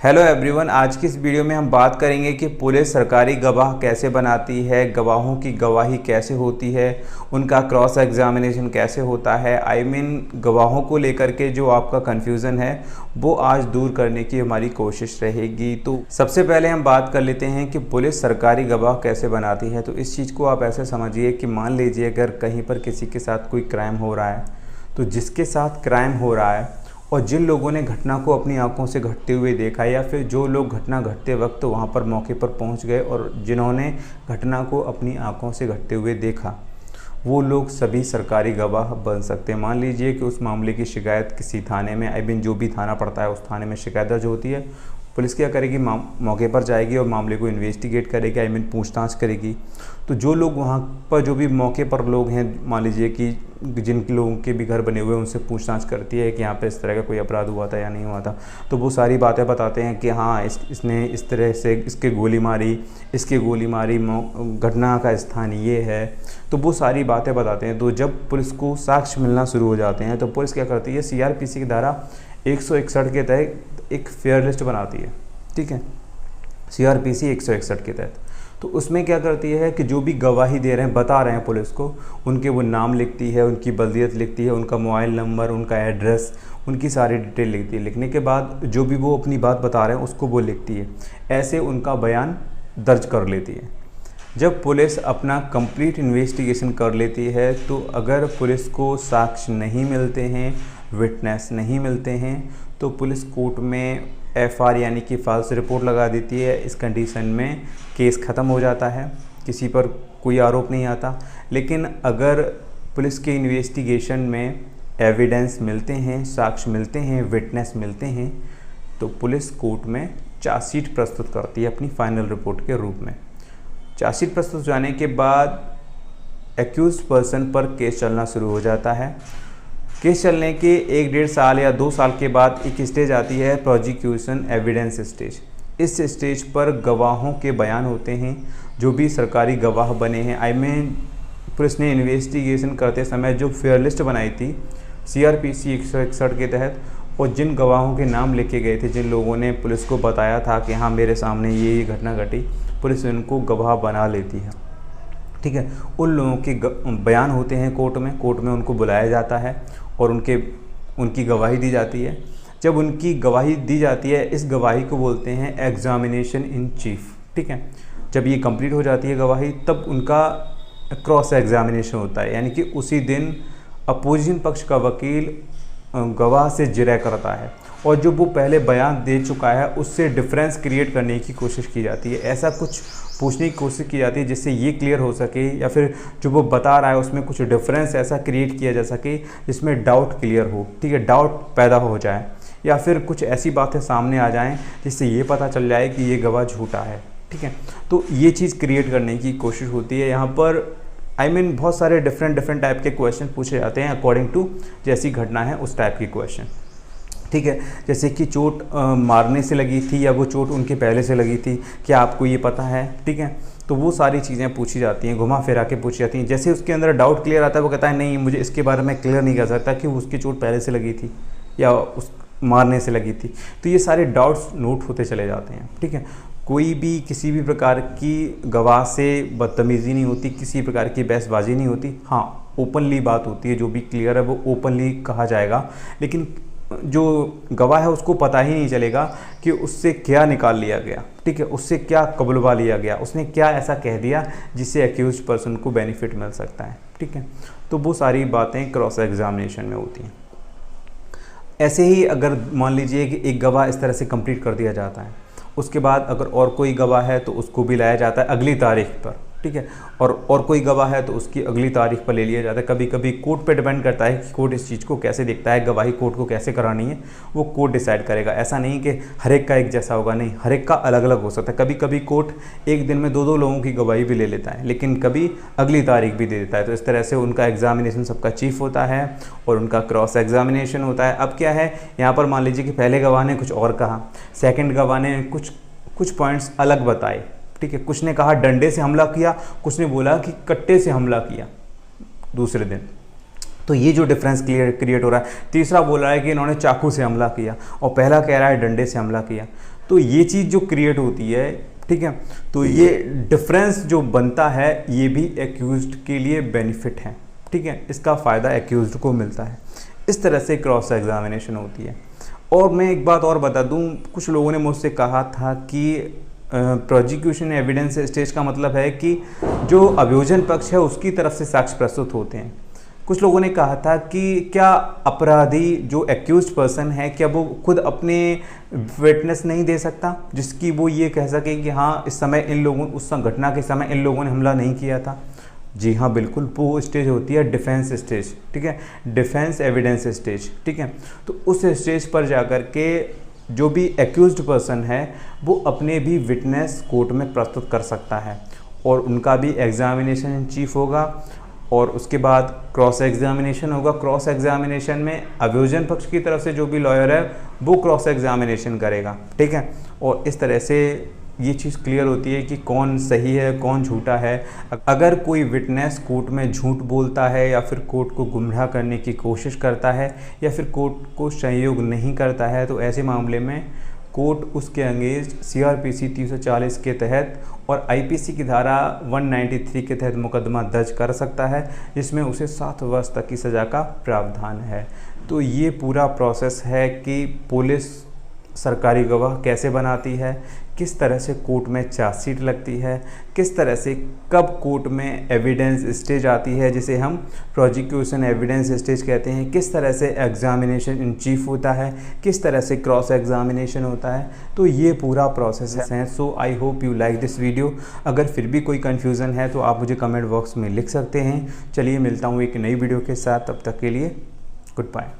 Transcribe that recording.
Hello everyone, आज की इस वीडियो में हम बात करेंगे कि पुलिस सरकारी गवाह कैसे बनाती है, गवाहों की गवाही कैसे होती है, उनका क्रॉस एग्जामिनेशन कैसे होता है। गवाहों को लेकर के जो आपका कन्फ्यूज़न है वो आज दूर करने की हमारी कोशिश रहेगी। तो सबसे पहले हम बात कर लेते हैं कि पुलिस सरकारी गवाह कैसे बनाती है। तो इस चीज़ को आप ऐसे समझिए कि मान लीजिए अगर कहीं पर किसी के साथ कोई क्राइम हो रहा है, तो जिसके साथ क्राइम हो रहा है और जिन लोगों ने घटना को अपनी आंखों से घटते हुए देखा, या फिर जो लोग घटना घटते वक्त वहां पर मौके पर पहुंच गए और जिन्होंने घटना को अपनी आंखों से घटते हुए देखा, वो लोग सभी सरकारी गवाह बन सकते हैं। मान लीजिए कि उस मामले की शिकायत किसी थाने में जो भी थाना पड़ता है उस थाने में शिकायत दर्ज होती है। पुलिस क्या करेगी, मौके पर जाएगी और मामले को इन्वेस्टिगेट करेगी, पूछताछ करेगी। तो जो लोग वहाँ पर, जो भी मौके पर लोग हैं, मान लीजिए कि जिन लोगों के भी घर बने हुए हैं, उनसे पूछताछ करती है कि यहाँ पे इस तरह का कोई अपराध हुआ था या नहीं हुआ था। तो वो सारी बातें बताते हैं कि हाँ, इसने इस तरह से इसके गोली मारी, घटना का स्थान ये है। तो वो सारी बातें बताते हैं। तो जब पुलिस को साक्ष्य मिलना शुरू हो जाते हैं तो पुलिस क्या करती है, CRPC की धारा 161 के तहत एक फेयर लिस्ट बनाती है। ठीक है, CRPC 161 के तहत। तो उसमें क्या करती है कि जो भी गवाही दे रहे हैं, बता रहे हैं पुलिस को, उनके वो नाम लिखती है, उनकी बल्दियत लिखती है, उनका मोबाइल नंबर, उनका एड्रेस, उनकी सारी डिटेल लिखती है। लिखने के बाद जो भी वो अपनी बात बता रहे हैं उसको वो लिखती है। ऐसे उनका बयान दर्ज कर लेती है। जब पुलिस अपना कंप्लीट इन्वेस्टिगेशन कर लेती है, तो अगर पुलिस को साक्ष्य नहीं मिलते हैं, विटनेस नहीं मिलते हैं, तो पुलिस कोर्ट में FR यानी कि फॉल्स रिपोर्ट लगा देती है। इस कंडीशन में केस ख़त्म हो जाता है, किसी पर कोई आरोप नहीं आता। लेकिन अगर पुलिस के इन्वेस्टिगेशन में एविडेंस मिलते हैं, साक्ष्य मिलते हैं, विटनेस मिलते हैं, तो पुलिस कोर्ट में चार्जशीट प्रस्तुत करती है अपनी फाइनल रिपोर्ट के रूप में। चार्जशीट प्रस्तुत हो जाने के बाद एक्यूज्ड पर्सन पर केस चलना शुरू हो जाता है। केस चलने के 1-1.5 साल या 2 साल के बाद एक स्टेज आती है, प्रोसिक्यूशन एविडेंस स्टेज। इस स्टेज पर गवाहों के बयान होते हैं, जो भी सरकारी गवाह बने हैं। पुलिस ने इन्वेस्टिगेशन करते समय जो फेयर लिस्ट बनाई थी CRPC 161 के तहत, और जिन गवाहों के नाम लिखे गए थे, जिन लोगों ने पुलिस को बताया था कि हाँ मेरे सामने ये घटना घटी, पुलिस उनको गवाह बना लेती है। ठीक है, उन लोगों के बयान होते हैं कोर्ट में उनको बुलाया जाता है और उनकी गवाही दी जाती है। जब उनकी गवाही दी जाती है, इस गवाही को बोलते हैं एग्जामिनेशन इन चीफ। ठीक है, जब ये कंप्लीट हो जाती है गवाही, तब उनका क्रॉस एग्जामिनेशन होता है, यानी कि उसी दिन अपोजिशन पक्ष का वकील गवाह से जिरह करता है और जो वो पहले बयान दे चुका है उससे डिफरेंस क्रिएट करने की कोशिश की जाती है। ऐसा कुछ पूछने की कोशिश की जाती है जिससे ये क्लियर हो सके, या फिर जो वो बता रहा है उसमें कुछ डिफरेंस ऐसा क्रिएट किया जा सके जिसमें डाउट क्लियर हो। ठीक है, डाउट पैदा हो जाए, या फिर कुछ ऐसी बातें सामने आ जाएं जिससे ये पता चल जाए कि ये गवाह झूठा है। ठीक है, तो ये चीज़ क्रिएट करने की कोशिश होती है। यहाँ पर बहुत सारे डिफरेंट टाइप के क्वेश्चन पूछे जाते हैं अकॉर्डिंग टू जैसी घटना है उस टाइप की क्वेश्चन। ठीक है, जैसे कि चोट मारने से लगी थी या वो चोट उनके पहले से लगी थी, क्या आपको ये पता है? ठीक है, तो वो सारी चीज़ें पूछी जाती हैं, घुमा फिरा के पूछी जाती हैं। जैसे उसके अंदर डाउट क्लियर आता है, वो कहता है नहीं, मुझे इसके बारे में क्लियर नहीं कर सकता कि उसकी चोट पहले से लगी थी या उस मारने से लगी थी। तो ये सारे डाउट्स नोट होते चले जाते हैं। ठीक है, कोई भी किसी भी प्रकार की गवाह से बदतमीज़ी नहीं होती, किसी प्रकार की बहसबाजी नहीं होती। हाँ, ओपनली बात होती है, जो भी क्लियर है वो ओपनली कहा जाएगा, लेकिन जो गवाह है उसको पता ही नहीं चलेगा कि उससे क्या निकाल लिया गया। ठीक है, उससे क्या कबुलवा लिया गया, उसने क्या ऐसा कह दिया जिससे एक्यूज्ड पर्सन को बेनिफिट मिल सकता है। ठीक है, तो वो सारी बातें क्रॉस एग्जामिनेशन में होती हैं। ऐसे ही अगर मान लीजिए कि एक गवाह इस तरह से कंप्लीट कर दिया जाता है, उसके बाद अगर और कोई गवाह है तो उसको भी लाया जाता है अगली तारीख पर। ठीक है, और कोई गवाह है तो उसकी अगली तारीख पर ले लिया जाता है। कभी कभी कोर्ट पे डिपेंड करता है कि कोर्ट इस चीज़ को कैसे देखता है, गवाही कोर्ट को कैसे करानी है, वो कोर्ट डिसाइड करेगा। ऐसा नहीं कि हर एक का एक जैसा होगा, नहीं, हर एक का अलग अलग हो सकता है। कभी कभी कोर्ट एक दिन में 2-2 लोगों की गवाही भी ले लेता है, लेकिन कभी अगली तारीख भी दे देता है। तो इस तरह से उनका एग्जामिनेशन सबका चीफ होता है और उनका क्रॉस एग्जामिनेशन होता है। अब क्या है, यहाँ पर मान लीजिए कि पहले गवाह ने कुछ और कहा, सेकेंड गवाह ने कुछ पॉइंट्स अलग बताए। ठीक है, कुछ ने कहा डंडे से हमला किया, कुछ ने बोला कि कट्टे से हमला किया दूसरे दिन। तो ये जो डिफरेंस क्रिएट हो रहा है। तीसरा बोल रहा है कि इन्होंने चाकू से हमला किया और पहला कह रहा है डंडे से हमला किया। तो ये चीज़ जो क्रिएट होती है, ठीक है, तो ये डिफरेंस जो बनता है ये भी एक्यूज्ड के लिए बेनिफिट है, ठीक है, इसका फ़ायदा एक्यूज्ड को मिलता है। इस तरह से क्रॉस एग्जामिनेशन होती है। और मैं एक बात और बता दूं, कुछ लोगों ने मुझसे कहा था कि प्रोसिक्यूशन एविडेंस स्टेज का मतलब है कि जो अभियोजन पक्ष है उसकी तरफ से साक्ष्य प्रस्तुत होते हैं। कुछ लोगों ने कहा था कि क्या अपराधी जो एक्यूज्ड पर्सन है क्या वो खुद अपने विटनेस नहीं दे सकता, जिसकी वो ये कह सके कि हाँ इस समय इन लोगों, उस घटना के समय इन लोगों ने हमला नहीं किया था। जी हाँ बिल्कुल, वो स्टेज होती है डिफेंस स्टेज, ठीक है, डिफेंस एविडेंस स्टेज, ठीक है। तो उस स्टेज पर जाकर के जो भी एक्यूज्ड पर्सन है वो अपने भी विटनेस कोर्ट में प्रस्तुत कर सकता है और उनका भी एग्जामिनेशन इन चीफ होगा और उसके बाद क्रॉस एग्जामिनेशन होगा। क्रॉस एग्जामिनेशन में अभियोजन पक्ष की तरफ से जो भी लॉयर है वो क्रॉस एग्जामिनेशन करेगा, ठीक है। और इस तरह से ये चीज़ क्लियर होती है कि कौन सही है कौन झूठा है। अगर कोई विटनेस कोर्ट में झूठ बोलता है या फिर कोर्ट को गुमराह करने की कोशिश करता है या फिर कोर्ट को सहयोग नहीं करता है तो ऐसे मामले में कोर्ट उसके अगेंस्ट CRPC 340 के तहत और IPC की धारा 193 के तहत मुकदमा दर्ज कर सकता है, जिसमें उसे 7 वर्ष तक की सज़ा का प्रावधान है। तो ये पूरा प्रोसेस है कि पुलिस सरकारी गवाह कैसे बनाती है, किस तरह से कोर्ट में चार्जशीट लगती है, किस तरह से कब कोर्ट में एविडेंस स्टेज आती है जिसे हम प्रोसिक्यूशन एविडेंस स्टेज कहते हैं, किस तरह से एग्जामिनेशन इन चीफ होता है, किस तरह से क्रॉस एग्जामिनेशन होता है। तो ये पूरा प्रोसेस है। So I hope you like this video. अगर फिर भी कोई कन्फ्यूज़न है तो आप मुझे कमेंट बॉक्स में लिख सकते हैं। चलिए मिलता हूँ एक नई वीडियो के साथ, तब तक के लिए गुड बाय।